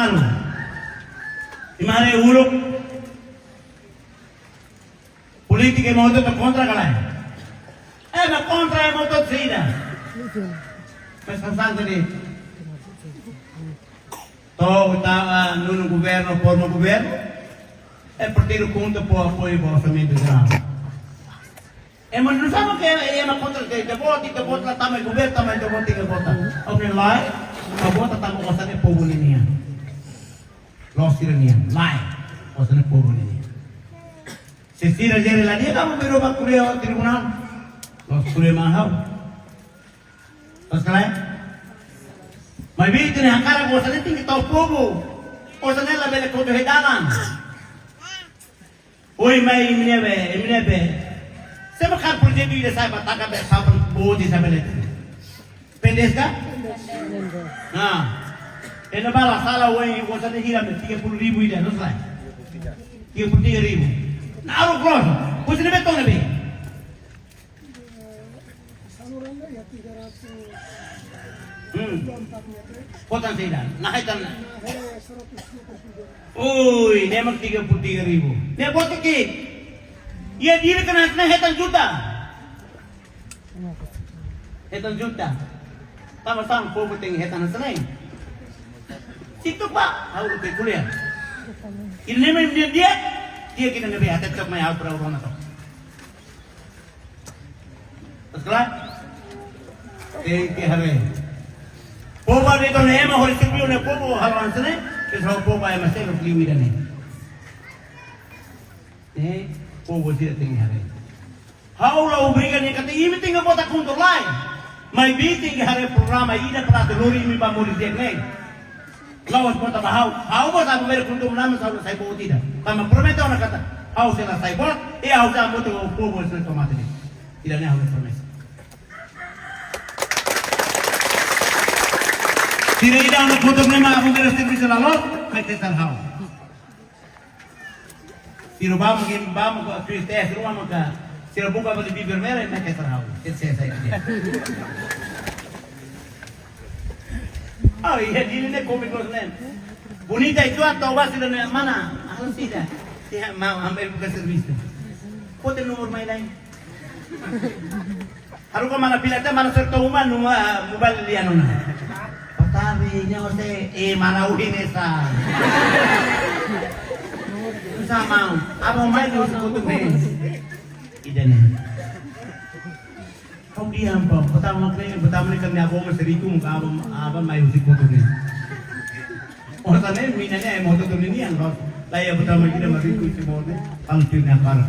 malu. Imana uluk politik yang mau itu kontra kalian. Kontra yang mau itu tidak. Pesan tadi. Toh kita nunu governo forma governo. Partido conta por apoio ao orçamento geral. Mas não sabe que é uma contra que te bota lá também governo também te bota que bota. Alguém lá, a bota tá com você povo linha. Los tirania, lá, você povo linha. Se tira jere lá dia kamu berubah kuliah tribunal. Los kuliah mahal. Pasal mas vi que a cara você tem que estar povo. Você não é bela coisa redalan. Oi, mai minebe. Siapa kan proyek ini saya batakan bersama bodi saya beli. Pendes kan? Nah, ini malah salah oi, usahanya hiram 30.000 ini, terus lah. 33.000. Nah, aku cross. Pusing betul nabi. Kotan tidak. Nah itu. Oi, memang 33.000. Dia buat ke? Ia diri kena hetan juta. Hetan juta. Sama-sama povo ting hetan seneng. Situ pak, harus ke kuliah. Ini memang dia kita nabi atas cak mai harus berawal atau. Setelah, hari. Povo itu nema harus sibuk ne povo haluan seneng. Kalau povo ayam masih harus liwi dan povo tidak tinggi hari. Haulah uberikan yang kata ini tinggal botak untuk lain. Mai tinggi hari program ini peratu lori ini pamuli dia nih. Lawas kota bahau, hau botak memberi untuk nama saya povo tidak. Sama prometo orang kata, hau selesai bot, hau sama botak povo selesai tomat ini. Tidak nih hau promes. Tidak ada untuk nama aku beres bisa lalu, kita terhau. Siro vamos com a tristeza, vamos cá. Siro buka beli bibir merah, nak terhau. Itu saya dia. Oh iya, ini nih komik losen. Bonita itu atau basi dan mana? Aku tidak. Dia mau ambil buka servis. Kau nomor main lain. Harus kau mana pilih mana serta uman mobile dia nona. Tapi nyawa saya mana uhin esa. Sama, abang main di untuk main. Ida nih. Kau diam pak. Pertama ni kami abang seribu muka abang main di untuk nih. Orang sana minatnya motor tu ni yang kau. Laya pertama kita masih ikut semua ni. Kalau tu nak parah.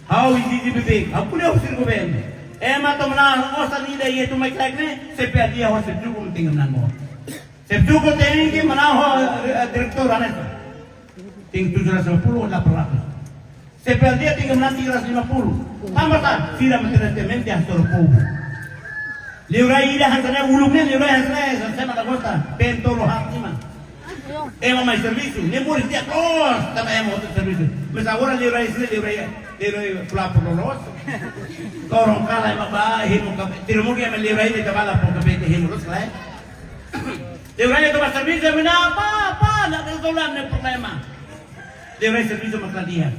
How is it bebek? Aku ni usir ko ben. Mata mana osan ida ye tu mai klak ne sepe dia ho se tukum tingam nan mo. Se tukum tinggi mana ho direktur ane. Ting 750 la perlaku. Sepe dia tingam nan 350. Tambah tak sila mentemente hastor povo. Liurai ida hansana ulumnya liurai hansana sama da costa pento lo hakima. Mais serviço, nem por dia todos também é outro serviço. Mas agora liurai pular por rosto. Torong kala maba himo ka tirmo kaya liurai ni tabala po kapete himo los lai. Liurai itu serviço mina apa nak resolver ne problema. Liurai serviço makladia.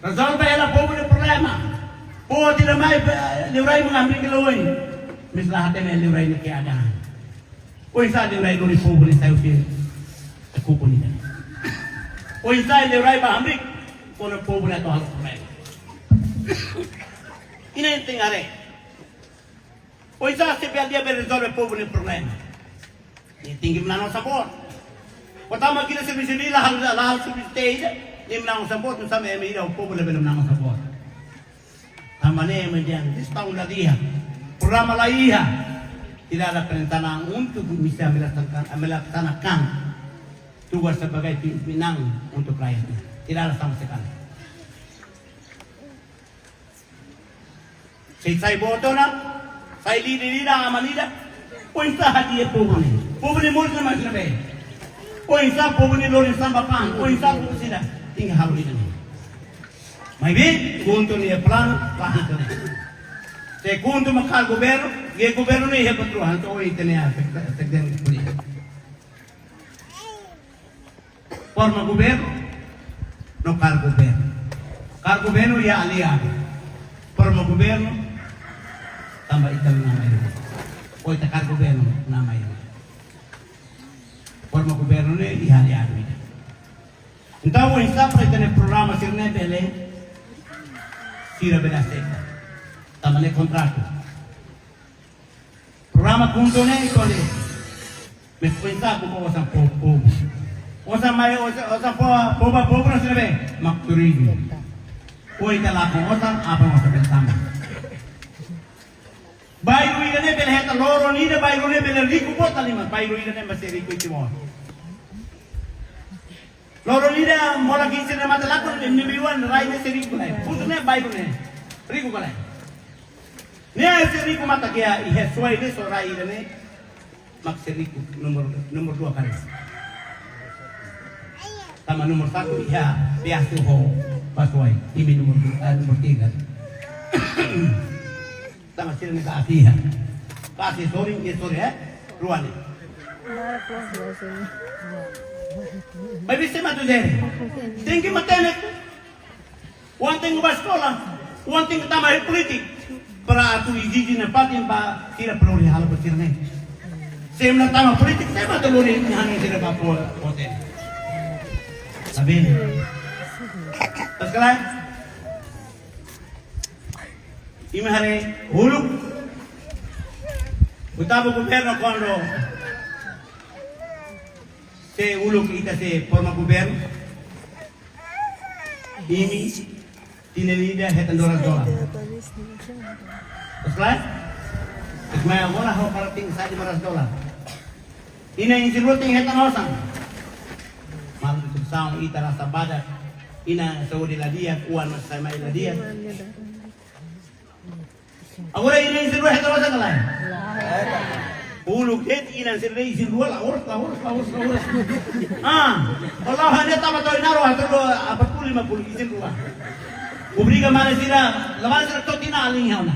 Resolve ela povo ne problema. Po tidak mai liurai mengambil keluin. Mislah hati ne liurai ni keadaan. O isa liurai ni povo ni saya usir. Aku pun ini. O isa liurai ba ambil kono povo na to hal problema. Ini yang tinggal re. O isa se dia resolve povo ni problema. Ni tinggi menang sabor. Pertama kita servisi ni lahal servisi teh ni menang sabor tu sama emi ida povo lebih menang sabor. Tamane median tahun lagi ya. Programa laiha tidak ada perencanaan untuk bisa melaksanakan tugas sebagai pimpinan untuk rakyatnya. Tidak ada sama sekali. Saya boto na, saya lida amalida, poinsa hadiah povo ni mulut nama sini. Poinsa povo ni lorin sambakan, poinsa povo sida tinggal halu ini. Mai be, kuntu ni plan itu ni. Saya kuntu makal governo, Ye governo ni he patruhan to itenia sekden puli. Forma governo no car governo. Car governo ya aliado. Forma governo tambah ikan nama itu. O ita car governo nama itu. Forma governo ni ya aliado. Então o está para ter programa sirne bele sira bela seca. Tamane contrato. Programa kunto ne ikole. Me cuenta como osa popo. Osa mai osa popo na sirbe makturigo. Oi tala ko osa apa osa pensama. Bairo ida ne bele heta loro ni de bairo ne bele rico bota lima bairo ida ne maseri ko itimo. Loro ni da mola kinse ne mata lakon ni biwan rai ne seri ko lai. Putu ne bairo ne rico ko lai. Nih seriku mata kia ihe suai ini sorai ini mak seriku nomor 2 kali. Sama nomor 1 iya biasa ho pasuai ini nomor 3. Sama sini ka afiha. Kasih sorry ruani. Baby sema tu deh. Tinggi matene. One thing ubah sekolah, one thing tambah politik. Para atu iji na patin pa sila pelori hal bersirne. Semna tama politik saya mah teluri hanya sila pa poten. Sabi. Sekarang ini hari huluk. Utama governo quando se huluk ita se forma governo. Ini tinelida hetan $2. Setelah Ismail bola ho parating sa $500. Ina yung siruting hetan osang. Malu itu saung ita rasa badak. Ina saudi ladiak uan mas sama ladiak. Agora ina yung siruting hetan osang kalay. Uluk het ina siruting sirual awur. Allah hanya tama to inaro hatro 40-50 sirual. Obriga mana sila, lawan sila to tinaling haw na.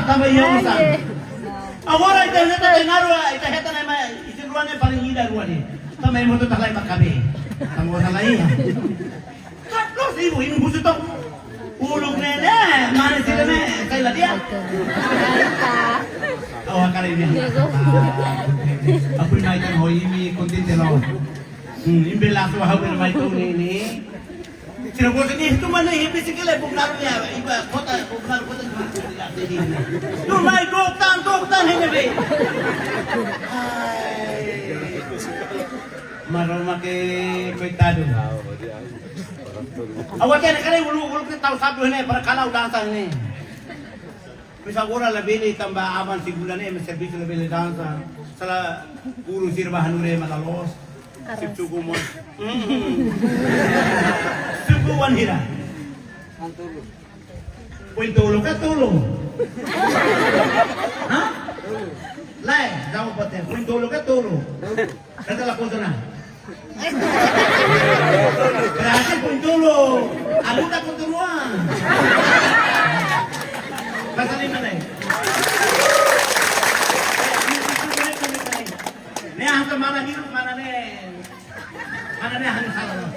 Tama yaw sa. Agora ita naro ita heta na may isiruan na paling ida ruan ni. Tama mo to talay makabe. Tamo na lai. Katlo sibo in buso to. Ulog na mana sila na kay ladia. Awa kare ni. Apoy na itan hoy mi kontinte lo. Imbela so hawen mai to ni. Sinagot ni itu mana hibi sikile bugnar niya iba kota bugnar kota tu mai doktan ini be maroma ke coitado awak kene ulu ke tahu sabdo ne para kalau dansa ne bisa gora lebih tambah aman sigulane me service lebih dansa sala guru sirbahan ure malalos sip mo Subuan hira. Tulong ka tulong. Hah? Lai, jawab pateh. Tulong ka tulong. Kata la kontona. Berarti tulong. Aku tak kontruan. Pasal ini mana? Ni angka mana hidup mana ne? Mana ne hanis salah.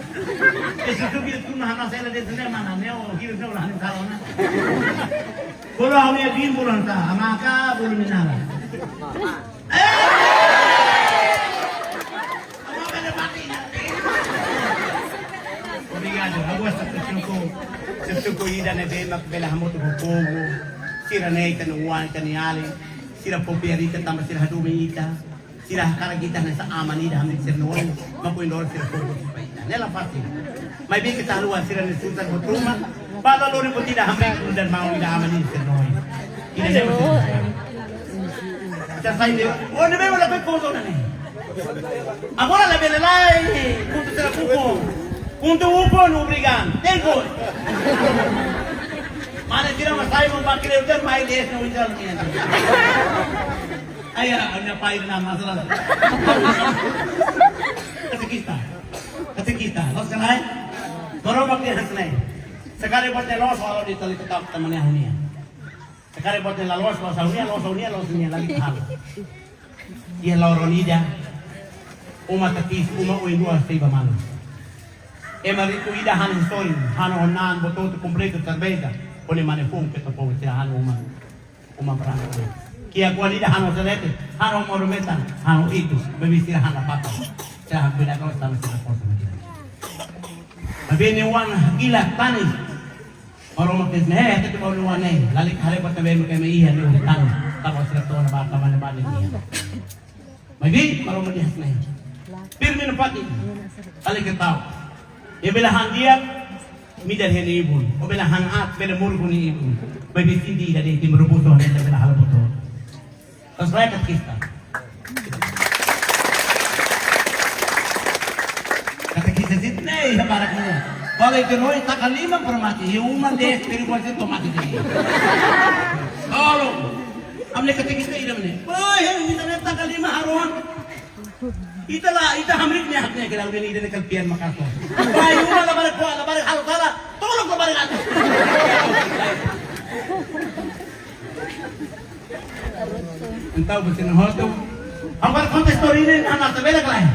Itu kita tuh nah saya lihat sendiri mana neo hidup neo hanis salah na. Kalau awalnya bin bulan ta, maka belum minala. Apa benda mati nanti? Obrigado. Agora sesuko ida ne bemak bela hamoto bukogo. Sira ne tanuan taniali. Sira popiarita tambah sira hadumi ita. Sira karagita na sa aman ida hamdik sir noon. Mapuindor sira pogo paita. Nela pasti. May bi kita haluan sira ni sultan butruma. Pala lori po tidak hamdik dan mau ida aman ida sir noon. Ida ne mo. Sa inde. O ne be wala pe kozo na ni. Agora la belelai. Punto sira pupo. Punto upo no obrigan. Tengo. Mana sira masai mo bakire utar mai des no ujar ni. Ayah, anda pair na masalah. Kata kita, los kanai, dorong bakti hasnai. Sekali buat los walau di tali tetap temannya hunia. Sekarang buat lalos unia lagi hal. Ia lauronida. Uma tatis, uma uindua seiba malu. Emaritu ida han histori, han onan botou tu completo cerveja. Pone manefum que topo que han uma branda. Kia kualida han oselete, han morumetan, han itu, bebisira han apa. Saya bina kau sama sila kosa macam. Mabini wan gila tani. Orang makin nah, kita bawa luar nih. Lalik hari pertama mereka iya nih utang. Kalau sudah tahu nama kaman balik ni. Magi orang melihat nih. Firmin pati. Lalik kita tahu. Ya belahan dia midar hene ibu. O belahan at bela murgu ni ibu. Bagi sidi dari tim rubuto ni bela hal betul. Terus rakyat kita. Kata kita sit nih baraknya. Bagay kenoy takalima permati human deh dari kuasa itu mati deh. Kalau amne ketika idam nih, boy yang minta nih takalima haruan. Itulah itu hamrik nih haknya kalau ini ide kelpian makassar. Boy human labar hal salah, tolong labar aku. Entah besin hotu. Hambar kontes story ini anak sebelak lain.